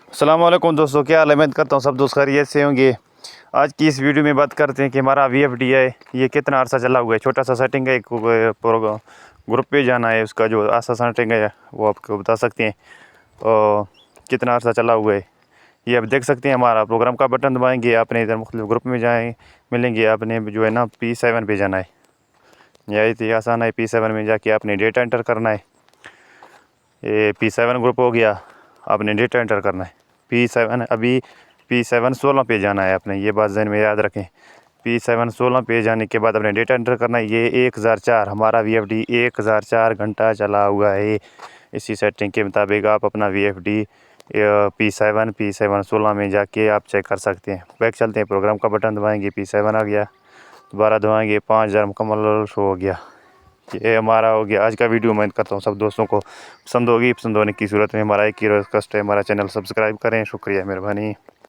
अस्सलाम वालेकुम दोस्तों, क्या हाल है। उम्मीद करता हूँ सब दोस्त खैरियत से होंगे। आज की इस वीडियो में बात करते हैं कि हमारा VFD है, ये कितना अर्सा चला हुआ है। छोटा सा सेटिंग है, एक प्रोग्राम ग्रुप पे जाना है, उसका जो अर्सा सेटिंग है वो आपको बता सकते हैं और कितना अर्सा चला हुआ है ये आप देख सकते हैं। हमारा प्रोग्राम का बटन दबाएंगे, आपने इधर मुख्तलिफ ग्रुप में जाएँ मिलेंगे, आपने जो है ना P7 पे जाना है। यह इतनी आसान है। P7 में जाके आपने डेटा एंटर करना है। ये P7 ग्रुप हो गया, आपने डेटा एंटर करना है। P7 अभी P7 16 पे जाना है आपने, ये बात ज़हन में याद रखें। P7 16 पे जाने के बाद अपने डेटा एंटर करना है। ये 1004 हमारा VFD 1004 घंटा चला हुआ है। इसी सेटिंग के मुताबिक आप अपना VFD P7 16 में जाके आप चेक कर सकते हैं। बैक चलते हैं, प्रोग्राम का बटन दबाएंगे, P7 आ गया, दोबारा दबाएंगे, 5000 मुकम्मल शो हो गया। ये हमारा हो गया आज का वीडियो। उम्मीद करता हूँ सब दोस्तों को पसंद होगी। पसंद होने की सूरत में हमारा एक ही रिक्वेस्ट है, हमारा चैनल सब्सक्राइब करें। शुक्रिया, मेहरबानी।